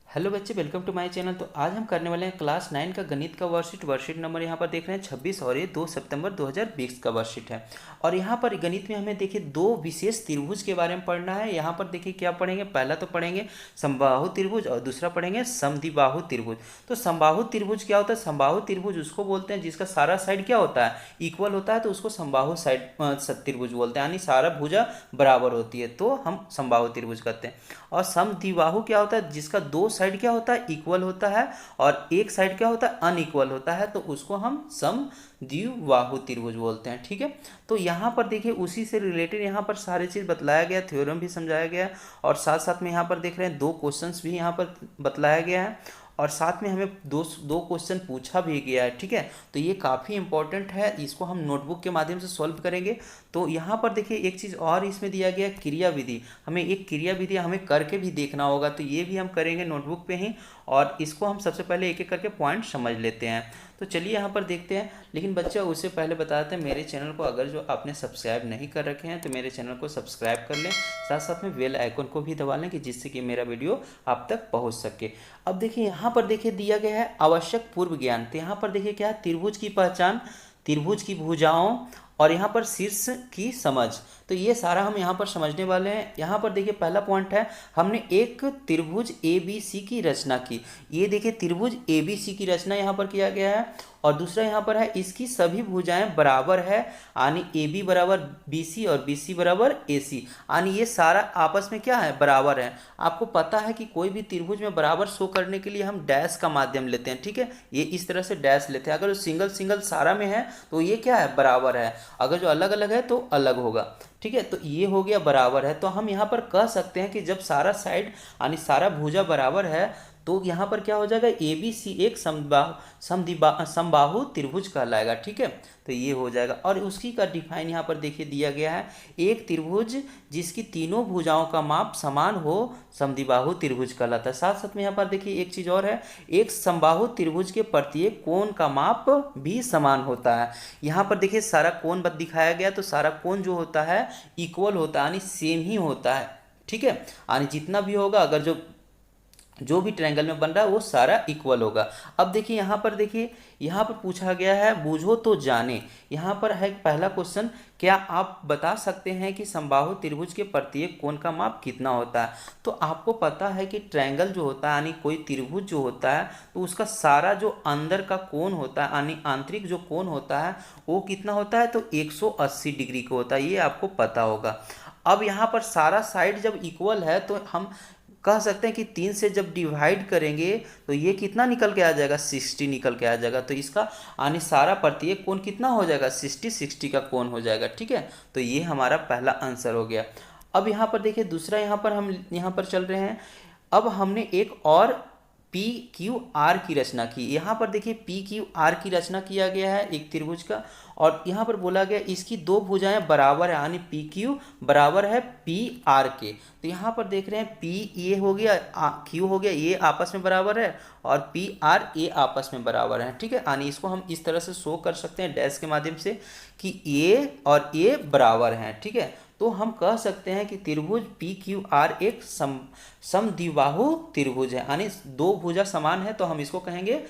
Hello बच्चे, welcome to my channel. तो आज हम करने वाले हैं क्लास 9 का गणित का वर्कशीट नंबर यहाँ पर देख रहे हैं 26 और ये 2 सितंबर 2020 का वर्कशीट है। और यहाँ पर गणित में हमें देखिए दो विशेष त्रिभुज के बारे में पढ़ना है। यहाँ पर देखिए क्या पढ़ेंगे, पहला तो पढ़ेंगे समबाहु त्रिभुज और दूसरा पढ़ेंगे समद्विबाहु त्रिभुज। तो समबाहु त्रिभुज क्या होता है? समबाहु त्रिभुज उसको बोलते हैं जिसका सारा साइड क्या होता है, इक्वल होता है, तो उसको समबाहु साइड त्रिभुज बोलते हैं, यानी सारा भुजा बराबर होती है तो हम समबाहु त्रिभुज कहते हैं। और समद्विबाहु क्या होता है? जिसका दो साइड क्या होता है, इक्वल होता है और एक साइड क्या होता है, अनइक्वल होता है, तो उसको हम समद्विबाहु त्रिभुज बोलते हैं। ठीक है, तो यहाँ पर देखिए उसी से रिलेटेड यहाँ पर सारी चीज़ बतलाया गया, थ्योरम भी समझाया गया और साथ साथ में यहाँ पर देख रहे हैं दो क्वेश्चंस भी यहाँ पर बतलाया गया है और साथ में हमें दो दो क्वेश्चन पूछा भी गया है। ठीक है, तो ये काफ़ी इंपॉर्टेंट है, इसको हम नोटबुक के माध्यम से सॉल्व करेंगे। तो यहाँ पर देखिए एक चीज़ और इसमें दिया गया क्रिया विधि, हमें एक क्रिया विधि हमें करके भी देखना होगा, तो ये भी हम करेंगे नोटबुक पे ही। और इसको हम सबसे पहले एक एक करके पॉइंट समझ लेते हैं। तो चलिए यहाँ पर देखते हैं, लेकिन बच्चा उससे पहले बताते हैं मेरे चैनल को अगर जो आपने सब्सक्राइब नहीं कर रखे हैं तो मेरे चैनल को सब्सक्राइब कर लें, साथ साथ में बेल आइकन को भी दबा लें कि जिससे कि मेरा वीडियो आप तक पहुँच सके। अब देखिए यहाँ पर देखिए दिया गया है आवश्यक पूर्व ज्ञान। तो यहाँ पर देखिए क्या है, त्रिभुज की पहचान, त्रिभुज की भुजाओं और यहाँ पर शीर्ष की समझ। तो ये सारा हम यहाँ पर समझने वाले हैं। यहाँ पर देखिए पहला पॉइंट है, हमने एक त्रिभुज ए बी सी की रचना की। ये देखिए त्रिभुज ए बी सी की रचना यहाँ पर किया गया है। और दूसरा यहाँ पर है इसकी सभी भुजाएं बराबर है, यानी ए बी बराबर बी सी और बी सी बराबर ए सी, यानी ये सारा आपस में क्या है, बराबर है। आपको पता है कि कोई भी त्रिभुज में बराबर शो करने के लिए हम डैश का माध्यम लेते हैं। ठीक है, ये इस तरह से डैश लेते हैं। अगर सिंगल सिंगल सारा में है तो ये क्या है, बराबर है। अगर जो अलग अलग है तो अलग होगा। ठीक है, तो ये हो गया बराबर है। तो हम यहाँ पर कह सकते हैं कि जब सारा साइड यानी सारा भुजा बराबर है तो यहाँ पर क्या हो जाएगा, ए बी सी एक समबाहु त्रिभुज कहलाएगा। ठीक है, तो ये हो जाएगा। और उसकी का डिफाइन यहाँ पर देखिए दिया गया है, एक त्रिभुज जिसकी तीनों भुजाओं का माप समान हो समद्विबाहु त्रिभुज कहलाता है। साथ साथ में यहाँ पर देखिए एक चीज़ और है, एक समबाहु त्रिभुज के प्रत्येक कोण का माप भी समान होता है। यहाँ पर देखिए सारा कोण दिखाया गया, तो सारा कोण जो होता है इक्वल होता है, यानी सेम ही होता है। ठीक है, यानी जितना भी होगा, अगर जो भी ट्रायंगल में बन रहा है वो सारा इक्वल होगा। अब देखिए यहाँ पर पूछा गया है बूझो तो जाने। यहाँ पर है पहला क्वेश्चन, क्या आप बता सकते हैं कि समबाहु त्रिभुज के प्रत्येक कोण का माप कितना होता है? तो आपको पता है कि ट्रायंगल जो होता है यानी कोई त्रिभुज जो होता है तो उसका सारा जो अंदर का कोण होता है यानी आंतरिक जो कोण होता है वो कितना होता है, तो 180 डिग्री का होता है, ये आपको पता होगा। अब यहाँ पर सारा साइड जब इक्वल है तो हम कह सकते हैं कि 3 से जब डिवाइड करेंगे तो ये कितना निकल के आ जाएगा, 60 निकल के आ जाएगा। तो इसका यानी सारा प्रत्येक कोण कितना हो जाएगा, 60 का कोण हो जाएगा। ठीक है, तो ये हमारा पहला आंसर हो गया। अब यहाँ पर देखिए दूसरा, हम यहाँ पर चल रहे हैं। अब हमने एक और पी क्यू आर की रचना की। यहाँ पर देखिए पी क्यू आर की रचना किया गया है एक त्रिभुज का, और यहाँ पर बोला गया इसकी दो भुजाएं बराबर है, यानी पी क्यू बराबर है पी आर के। तो यहाँ पर देख रहे हैं पी ये हो गया, क्यू हो गया, ये आपस में बराबर है और पी आर ए आपस में बराबर है। ठीक है, यानी इसको हम इस तरह से शो कर सकते हैं डैश के माध्यम से कि ए और ए बराबर हैं। ठीक है, तो हम कह सकते हैं कि त्रिभुज पी क्यू आर एक समद्विबाहु त्रिभुज है, यानी दो भुजा समान है तो हम इसको कहेंगे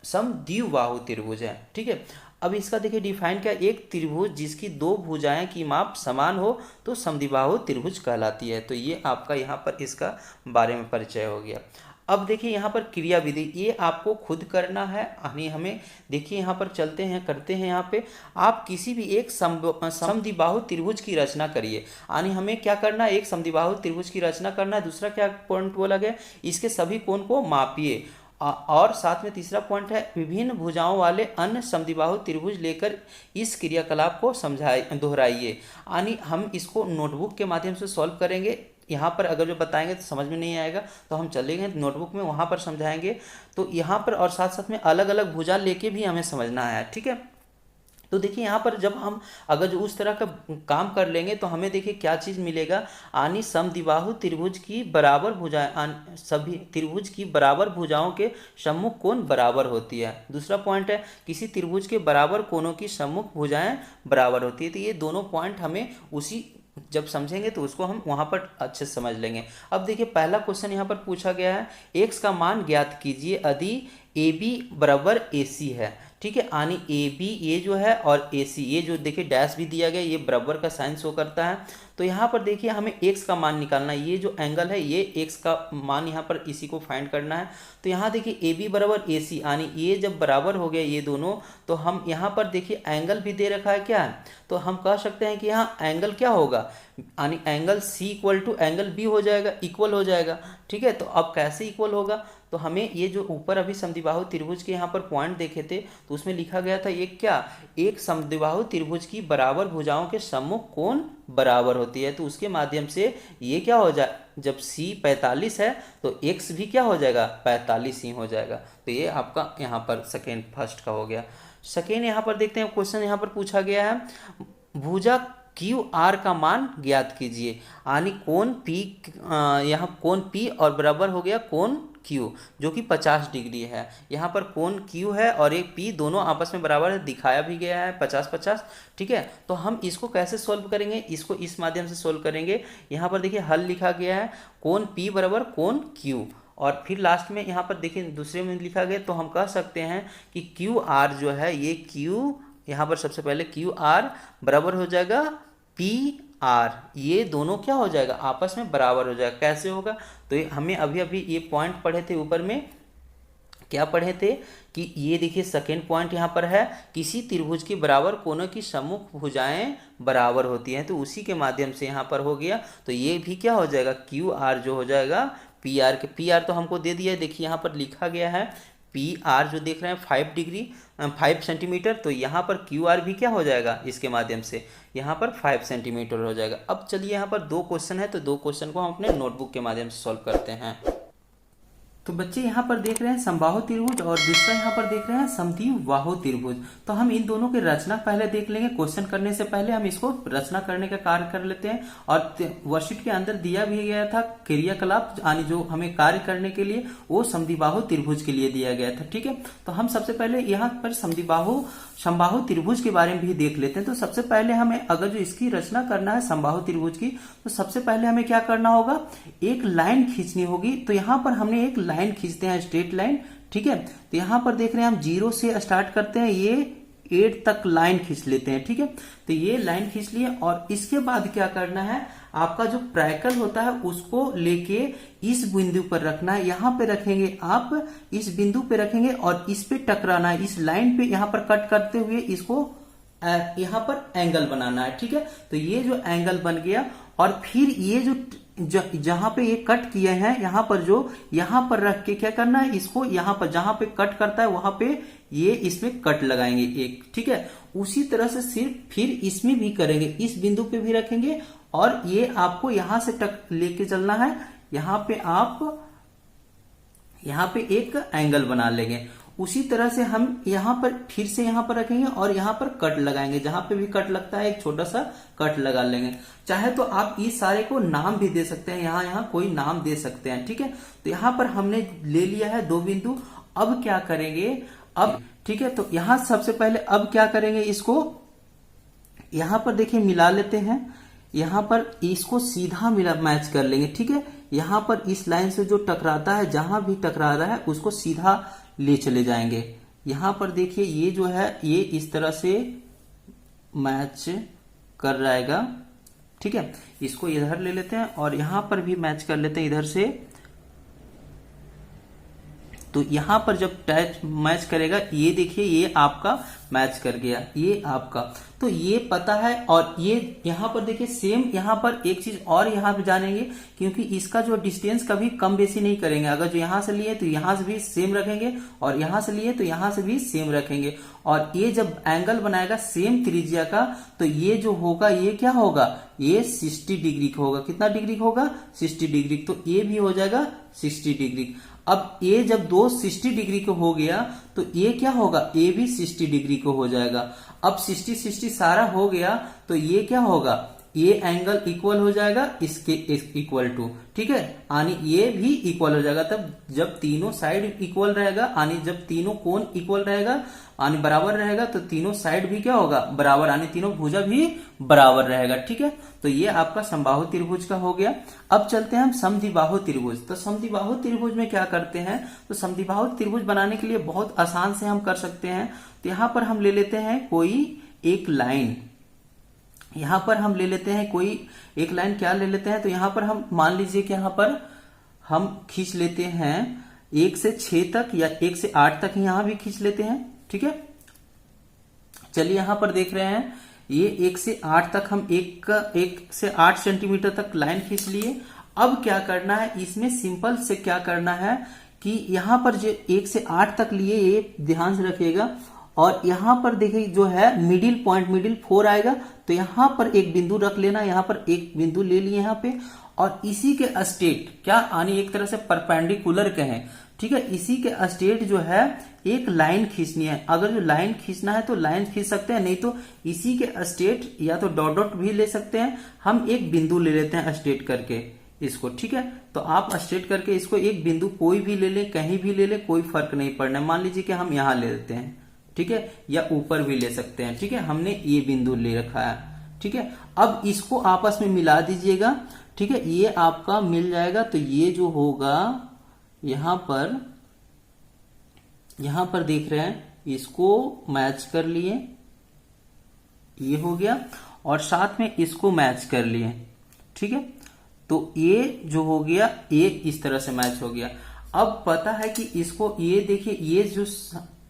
समद्विबाहु त्रिभुज है। ठीक है, अब इसका देखिए डिफाइन क्या, एक त्रिभुज जिसकी दो भुजाएं की माप समान हो तो समद्विबाहु त्रिभुज कहलाती है। तो ये आपका यहाँ पर इसका बारे में परिचय हो गया। अब देखिए यहाँ पर क्रिया विधि, ये आपको खुद करना है, यानी हमें देखिए यहाँ पर चलते हैं, करते हैं। यहाँ पे आप किसी भी एक समद्विबाहु त्रिभुज की रचना करिए, यानी हमें क्या करना है, एक समद्विबाहु त्रिभुज की रचना करना है। दूसरा क्या पॉइंट बोला गया, इसके सभी कोण को मापिए। और साथ में तीसरा पॉइंट है विभिन्न भुजाओं वाले अन्य समद्विबाहु त्रिभुज लेकर इस क्रियाकलाप को दोहराइए। यानी हम इसको नोटबुक के माध्यम से सॉल्व करेंगे। यहाँ पर अगर जो बताएंगे तो समझ में नहीं आएगा, तो हम चलेंगे नोटबुक में, वहाँ पर समझाएंगे। तो यहाँ पर और साथ साथ में अलग अलग भुजा लेके भी हमें समझना है। ठीक है, तो देखिए यहाँ पर जब हम अगर जो उस तरह का काम कर लेंगे तो हमें देखिए क्या चीज़ मिलेगा, यानी समद्विबाहु त्रिभुज की बराबर भुजाएं, सभी त्रिभुज की बराबर भुजाओं के सम्मुख कोण बराबर होती है। दूसरा पॉइंट है किसी त्रिभुज के बराबर कोणों की सम्मुख भुजाएं बराबर होती है। तो ये दोनों पॉइंट हमें उसी जब समझेंगे तो उसको हम वहां पर अच्छे से समझ लेंगे। अब देखिए पहला क्वेश्चन यहाँ पर पूछा गया है, x का मान ज्ञात कीजिए यदि ए बी बराबर ए सी है। ठीक है, यानी ए बी ये जो है और ए सी ये जो देखिए डैश भी दिया गया, ये बराबर का साइन शो करता है। तो यहाँ पर देखिए हमें x का मान निकालना है, ये जो एंगल है ये x का मान यहाँ पर इसी को फाइंड करना है। तो यहाँ देखिए ए बी बराबर ए सी, यानी ये जब बराबर हो गया ये दोनों, तो हम यहाँ पर देखिए एंगल भी दे रखा है क्या है, तो हम कह सकते हैं कि यहाँ एंगल क्या होगा, यानी angle C equal to angle B हो जाएगा, इक्वल हो जाएगा। ठीक है, तो अब कैसे इक्वल होगा, तो हमें ये जो ऊपर अभी समद्विबाहु त्रिभुज के यहाँ पर पॉइंट देखे थे तो उसमें लिखा गया था एक क्या, एक समद्विबाहु त्रिभुज की बराबर भुजाओं के सम्मुख कोण बराबर होती है। तो उसके माध्यम से ये क्या हो जाए, जब C 45 है तो x भी क्या हो जाएगा, 45 ही हो जाएगा। तो ये आपका यहाँ पर सेकेंड फर्स्ट का हो गया। सेकेंड यहाँ पर देखते हैं क्वेश्चन यहाँ पर पूछा गया है, भुजा क्यू आर का मान ज्ञात कीजिए, यानी कोण P, यहाँ कोण P और बराबर हो गया कोण Q जो कि 50 डिग्री है। यहाँ पर कोण Q है और एक P दोनों आपस में बराबर है, दिखाया भी गया है 50-50। ठीक है, तो हम इसको कैसे सोल्व करेंगे, इसको इस माध्यम से सोल्व करेंगे। यहाँ पर देखिए हल लिखा गया है कोण P बराबर कोण Q, और फिर लास्ट में यहाँ पर देखिए दूसरे में लिखा गया, तो हम कह सकते हैं कि क्यू आर जो है ये Q, यहाँ पर सबसे पहले क्यू आर बराबर हो जाएगा पी आर, ये दोनों क्या हो जाएगा, आपस में बराबर हो जाएगा। कैसे होगा, तो ये हमें अभी अभी ये पॉइंट पढ़े थे ऊपर में, क्या पढ़े थे कि ये देखिए सेकेंड पॉइंट यहाँ पर है, किसी त्रिभुज के बराबर कोनों की सम्मुख भुजाएं बराबर होती हैं, तो उसी के माध्यम से यहाँ पर हो गया। तो ये भी क्या हो जाएगा, क्यू आर जो हो जाएगा पी आर के, पी आर तो हमको दे दिया है, देखिए यहाँ पर लिखा गया है पी आर जो देख रहे हैं 5 डिग्री 5 सेंटीमीटर, तो यहाँ पर क्यू आर भी क्या हो जाएगा, इसके माध्यम से यहाँ पर 5 सेंटीमीटर हो जाएगा। अब चलिए यहाँ पर 2 क्वेश्चन है, तो 2 क्वेश्चन को हम अपने नोटबुक के माध्यम से सॉल्व करते हैं। तो बच्चे यहाँ पर देख रहे हैं समबाहु त्रिभुज और दूसरा यहाँ पर देख रहे हैं समद्विबाहु त्रिभुज। तो हम इन दोनों की रचना पहले देख लेंगे, क्वेश्चन करने से पहले हम इसको रचना करने का कार्य कर लेते हैं। और वर्कशीट के अंदर दिया भी गया था क्रियाकलाप, यानी जो हमें कार्य करने के लिए वो समद्विबाहु त्रिभुज के लिए दिया गया था। ठीक है, तो हम सबसे पहले यहाँ पर समबाहु त्रिभुज के बारे में भी देख लेते हैं। तो सबसे पहले हमें अगर जो इसकी रचना करना है समबाहु त्रिभुज की, तो सबसे पहले हमें क्या करना होगा, एक लाइन खींचनी होगी। तो यहाँ पर हमने एक लाइन खींचते हैं, स्ट्रेट लाइन। ठीक है, तो यहाँ पर देख रहे हैं हम 0 से स्टार्ट करते हैं, ये 8 तक लाइन खींच लेते हैं। ठीक है, तो ये लाइन खींच लिए और इसके बाद क्या करना है, आपका जो ट्रायंगल होता है उसको लेके इस बिंदु पर रखना है, यहाँ पे रखेंगे, आप इस बिंदु पे रखेंगे और इस पे टकराना है, इस लाइन पे यहाँ पर कट करते हुए इसको यहाँ पर एंगल बनाना है। ठीक है, तो ये जो एंगल बन गया और फिर ये जो जहां पे ये कट किए हैं यहाँ पर जो यहाँ पर रख के क्या करना है, इसको यहाँ पर जहां पे कट करता है वहां पे ये इसमें कट लगाएंगे एक। ठीक है, उसी तरह से सिर्फ फिर इसमें भी करेंगे, इस बिंदु पे भी रखेंगे और ये आपको यहां से टक लेके चलना है, यहाँ पे आप यहाँ पे एक एंगल बना लेंगे। उसी तरह से हम यहाँ पर फिर से यहाँ पर रखेंगे और यहाँ पर कट लगाएंगे, जहां पे भी कट लगता है एक छोटा सा कट लगा लेंगे। चाहे तो आप इस सारे को नाम भी दे सकते हैं, यहाँ कोई नाम दे सकते हैं। ठीक है, तो यहाँ पर हमने ले लिया है 2 बिंदु। अब क्या करेंगे, अब ठीक है, तो यहाँ सबसे पहले अब क्या करेंगे, इसको यहाँ पर देखिए मिला लेते हैं, यहाँ पर इसको सीधा मिला मैच कर लेंगे। ठीक है, यहाँ पर इस लाइन से जो टकराता है, जहां भी टकरा रहा है उसको सीधा ले चले जाएंगे। यहाँ पर देखिए ये जो है ये इस तरह से मैच कर रहेगा। ठीक है, इसको इधर ले लेते हैं और यहाँ पर भी मैच कर लेते हैं इधर से। तो यहाँ पर जब टच मैच करेगा, ये देखिए ये आपका मैच कर गया, ये आपका, तो ये पता है। और ये यहाँ पर देखिए सेम, यहाँ पर एक चीज और यहाँ पे जानेंगे, क्योंकि इसका जो डिस्टेंस कभी कम बेसी नहीं करेंगे। अगर जो यहाँ से लिए तो यहाँ से भी सेम रखेंगे और यहाँ से लिए तो यहाँ से भी सेम रखेंगे। और ये जब एंगल बनाएगा सेम त्रिज्या का, तो ये जो होगा ये क्या होगा, ये 60 डिग्री का होगा। कितना डिग्री का होगा, 60 डिग्री। तो ये भी हो जाएगा 60 डिग्री। अब ये जब 60 डिग्री को हो गया तो ये क्या होगा, ये भी 60 डिग्री को हो जाएगा। अब 60 सारा हो गया तो ये क्या होगा, ये एंगल इक्वल हो जाएगा इसके इक्वल टू, ठीक है, यानी ये भी इक्वल हो जाएगा। तब जब तीनों साइड इक्वल रहेगा, यानी जब तीनों कोण इक्वल रहेगा यानी बराबर रहेगा, तो तीनों साइड भी क्या होगा, बराबर, यानी तीनों भुजा भी बराबर रहेगा, ठीक है। तो ये आपका समबाहु त्रिभुज का हो गया। अब चलते हैं हम समद्विबाहु त्रिभुज। तो समद्विबाहु त्रिभुज में क्या करते हैं, तो समद्विबाहु त्रिभुज बनाने के लिए बहुत आसान से हम कर सकते हैं। तो यहां पर हम ले लेते हैं कोई एक लाइन, यहां पर हम ले लेते हैं कोई एक लाइन, क्या ले लेते हैं, तो यहां पर हम मान लीजिए कि यहां पर हम खींच लेते हैं 1 से 6 तक या 1 से 8 तक यहां भी खींच लेते हैं, ठीक है। चलिए यहां पर देख रहे हैं ये 1 से 8 तक हम 1 से 8 सेंटीमीटर तक लाइन खींच लिए। अब क्या करना है, इसमें सिंपल से क्या करना है कि यहां पर जो 1 से 8 तक लिए, ये ध्यान से रखिएगा, और यहां पर देखिए जो है मिडिल पॉइंट, मिडिल 4 आएगा, तो यहां पर एक बिंदु रख लेना, यहां पर एक बिंदु ले लिए यहां पे, और इसी के स्टेट क्या यानी एक तरह से परपेंडिकुलर कहें, ठीक है, इसी के स्टेट जो है एक लाइन खींचनी है। अगर जो लाइन खींचना है तो लाइन खींच सकते हैं, नहीं तो इसी के स्टेट या तो डॉट डॉट भी ले सकते हैं। हम एक बिंदु ले लेते हैं स्टेट करके इसको, ठीक है। तो आप स्टेट करके इसको एक बिंदु कोई भी ले ले, कहीं भी ले ले, कोई फर्क नहीं पड़ना। मान लीजिए कि हम यहां ले लेते हैं, ठीक है, या ऊपर भी ले सकते हैं, ठीक है, हमने ये बिंदु ले रखा है, ठीक है। अब इसको आपस में मिला दीजिएगा, ठीक है, ये आपका मिल जाएगा। तो ये जो होगा यहां पर देख रहे हैं, इसको मैच कर लिए, ये हो गया, और साथ में इसको मैच कर लिए, ठीक है। तो ये जो हो गया, ये इस तरह से मैच हो गया। अब पता है कि इसको, ये देखिए, ये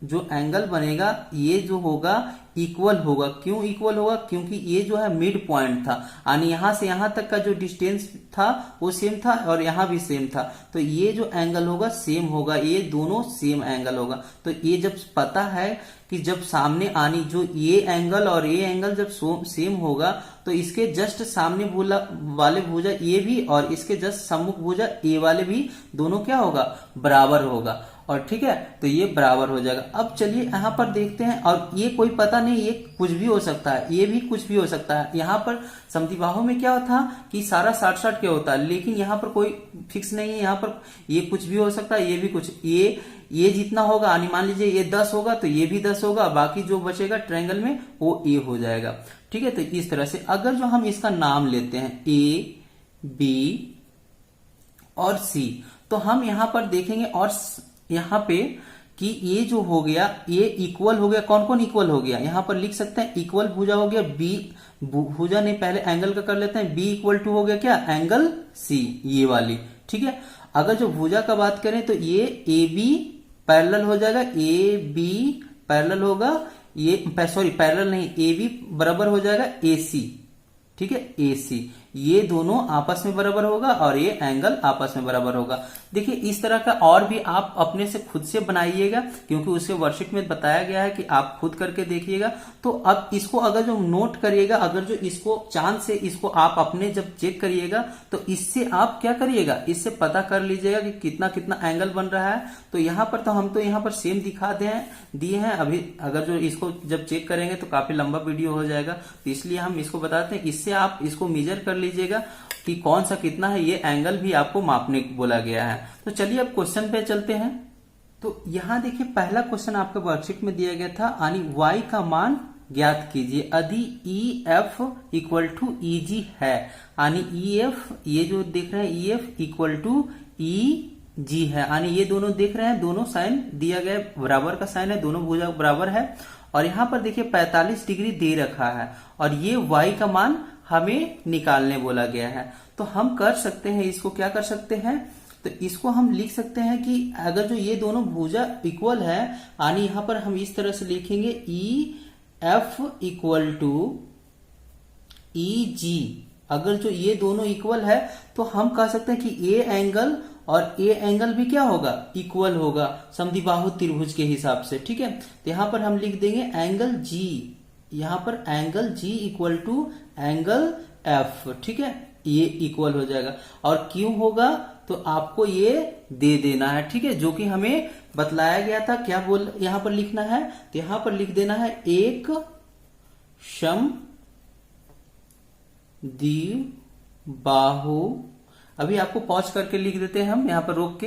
जो एंगल बनेगा, ये जो होगा इक्वल होगा। क्यों इक्वल होगा, क्योंकि ये जो है मिड पॉइंट था, यानी यहां से यहां तक का जो डिस्टेंस था वो सेम था, और यहां भी सेम था। तो ये जो एंगल होगा सेम होगा, ये दोनों सेम एंगल होगा। तो ये जब पता है कि जब सामने आनी जो ये एंगल और ये एंगल जब सेम होगा, तो इसके जस्ट सामने वाले भुजा ये भी और इसके जस्ट सम्मुख भुजा ये वाले भी दोनों क्या होगा, बराबर होगा, और ठीक है, तो ये बराबर हो जाएगा। अब चलिए यहां पर देखते हैं, और ये कोई पता नहीं, ये कुछ भी हो सकता है, ये भी कुछ भी हो सकता है। यहां पर समद्विबाहु में क्या था कि सारा 60-60 क्या होता है, लेकिन यहां पर कोई फिक्स नहीं है, यहां पर ये कुछ भी हो सकता है, ये भी कुछ, ये जितना होगा, यानी मान लीजिए ये 10 होगा तो ये भी 10 होगा, बाकी जो बचेगा ट्रायंगल में वो ए हो जाएगा, ठीक है। तो इस तरह से अगर जो हम इसका नाम लेते हैं ए, बी और सी, तो हम यहां पर देखेंगे, और यहां पे कि ये जो हो गया, ये इक्वल हो गया। कौन कौन इक्वल हो गया, यहां पर लिख सकते हैं इक्वल भुजा हो गया, बी भुजा नहीं, पहले एंगल का कर लेते हैं, बी इक्वल टू हो गया क्या, एंगल सी, ये वाली, ठीक है। अगर जो भुजा का बात करें तो ये ए बी पैरेलल हो जाएगा, ए बी पैरेलल होगा, ये सॉरी पैरेलल नहीं, ए बी बराबर हो जाएगा ए सी, ठीक है, ए सी, ये दोनों आपस में बराबर होगा, और ये एंगल आपस में बराबर होगा। देखिए इस तरह का और भी आप अपने से खुद से बनाइएगा, क्योंकि उसके वर्कशीट में बताया गया है कि आप खुद करके देखिएगा। तो अब इसको अगर जो नोट करिएगा, अगर जो इसको चांद से इसको आप अपने जब चेक करिएगा, तो इससे आप क्या करिएगा, इससे पता कर लीजिएगा कि कितना कितना एंगल बन रहा है। तो यहाँ पर तो हम तो यहाँ पर सेम दिखा दिए हैं अभी, अगर जो इसको जब चेक करेंगे तो काफी लंबा वीडियो हो जाएगा, तो इसलिए हम इसको बताते हैं। इससे आप इसको मेजर कर लीजिएगा कि कौन सा कितना है, ये एंगल भी आपको मापने बोला गया है। तो चलिए अब क्वेश्चन पे चलते हैं। तो यहां देखिए पहला क्वेश्चन आपके वर्कशीट में दिया गया था, यानी y का मान ज्ञात कीजिए यदि ई एफ इक्वल टू ई जी है, यानी ई एफ, ये जो देख रहे हैं ई एफ इक्वल टू ई जी है, यानी ये दोनों देख रहे हैं, दोनों साइन दिया गया बराबर का साइन है, दोनों भुजा बराबर है। और यहां पर देखिए 45 डिग्री दे रखा है, और ये y का मान हमें निकालने बोला गया है। तो हम कर सकते हैं, इसको क्या कर सकते हैं, तो इसको हम लिख सकते हैं कि अगर जो ये दोनों भुजा इक्वल है, यानी यहां पर हम इस तरह से लिखेंगे ई एफ इक्वल टू ई जी। अगर जो ये दोनों इक्वल है तो हम कह सकते हैं कि ए एंगल और ए एंगल भी क्या होगा, इक्वल होगा समद्विबाहु त्रिभुज के हिसाब से, ठीक है। तो यहां पर हम लिख देंगे एंगल जी, यहां पर angle G equal to angle F, ठीक है, ये इक्वल हो जाएगा। और क्यों होगा, तो आपको ये दे देना है, ठीक है, जो कि हमें बतलाया गया था। क्या बोल यहां पर लिखना है, तो यहां पर लिख देना है एक समद्विबाहु, अभी आपको पॉज करके लिख देते हैं हम यहाँ पर रोक के।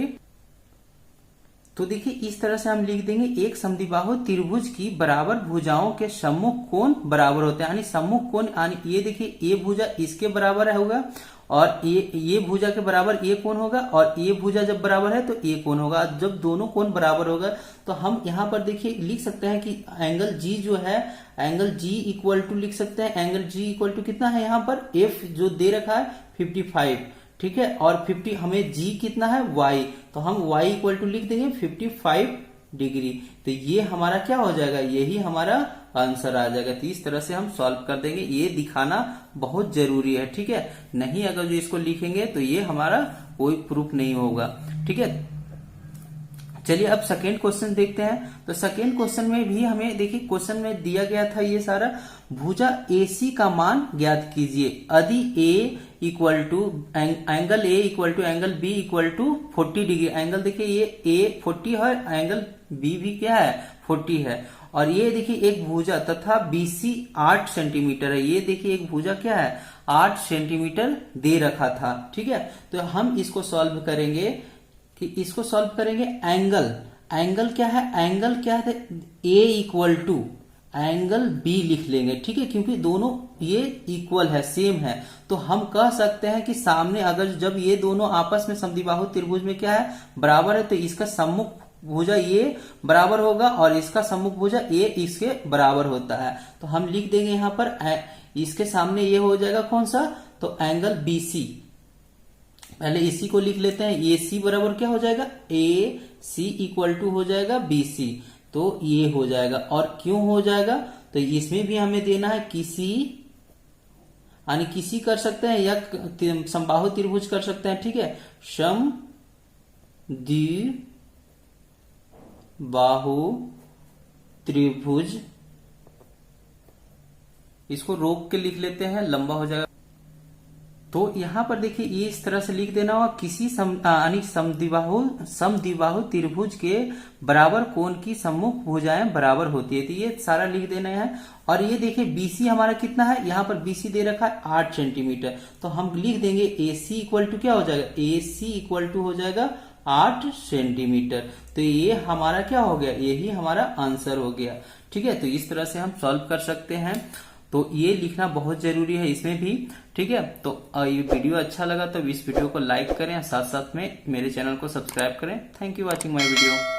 तो देखिए इस तरह से हम लिख देंगे, एक समद्विबाहु त्रिभुज की बराबर भुजाओं के सम्मुख कोण बराबर होते हैं। यानी सम्मुख कोण, यानी ये देखिए ये भुजा इसके बराबर होगा और ये भुजा के बराबर ये कोण होगा, और ये भुजा जब बराबर है तो ये कोण होगा। जब दोनों कोण बराबर होगा तो हम यहाँ पर देखिए लिख सकते हैं कि एंगल जी जो है, एंगल जी इक्वल टू लिख सकते हैं, एंगल जी इक्वल टू कितना है यहाँ पर, एफ जो दे रखा है 55, ठीक है, और 50 हमें जी कितना है y, तो हम y इक्वल टू लिख देंगे 55 डिग्री। तो ये हमारा क्या हो जाएगा, यही हमारा आंसर आ जाएगा। तो इस तरह से हम सॉल्व कर देंगे, ये दिखाना बहुत जरूरी है, ठीक है, नहीं अगर जो इसको लिखेंगे तो ये हमारा कोई प्रूफ नहीं होगा, ठीक है। चलिए अब सेकेंड क्वेश्चन देखते हैं। तो सेकेंड क्वेश्चन में भी हमें देखिए क्वेश्चन में दिया गया था ये सारा, भुजा AC का मान ज्ञात कीजिए यदि A equal to angle A equal to angle B equal to 40 degree. Angle देखिए ये A 40 है, एंगल B भी क्या है 40 है, और ये देखिए एक भुजा तथा BC 8 सेंटीमीटर है। ये देखिए एक भुजा क्या है 8 सेंटीमीटर दे रखा था, ठीक है। तो हम इसको सॉल्व करेंगे कि इसको सॉल्व करेंगे एंगल क्या है, एंगल क्या है A equal to angle B लिख लेंगे, ठीक है, क्योंकि दोनों ये इक्वल है, सेम है। तो हम कह सकते हैं कि सामने अगर जब ये दोनों आपस में समद्विबाहु त्रिभुज में क्या है बराबर है, तो इसका सम्मुख भुजा ये बराबर होगा और इसका सम्मुख भुजा ये इसके बराबर होता है। तो हम लिख देंगे यहाँ पर इसके सामने ये हो जाएगा कौन सा, तो एंगल BC। पहले इसी को लिख लेते हैं, AC बराबर क्या हो जाएगा, AC इक्वल टू हो जाएगा BC, तो ये हो जाएगा। और क्यों हो जाएगा, तो इसमें भी हमें देना है किसी, यानी किसी कर सकते हैं या समबाहु त्रिभुज कर सकते हैं, ठीक है, समद्विबाहु त्रिभुज, इसको रोक के लिख लेते हैं, लंबा हो जाएगा। तो यहां पर देखिए ये इस तरह से लिख देना होगा, किसी समद्विबाहु त्रिभुज के बराबर कोण की सम्मुख भुजाएं बराबर होती है। तो ये सारा लिख देना है। और ये देखिए BC हमारा कितना है, यहाँ पर BC दे रखा है 8 सेंटीमीटर, तो हम लिख देंगे AC इक्वल टू क्या हो जाएगा, AC इक्वल टू हो जाएगा 8 सेंटीमीटर। तो ये हमारा क्या हो गया, यही हमारा आंसर हो गया, ठीक है। तो इस तरह से हम सॉल्व कर सकते हैं। तो ये लिखना बहुत जरूरी है इसमें भी, ठीक है। तो ये वीडियो अच्छा लगा तो इस वीडियो को लाइक करें, साथ साथ में मेरे चैनल को सब्सक्राइब करें। Thank you watching my video.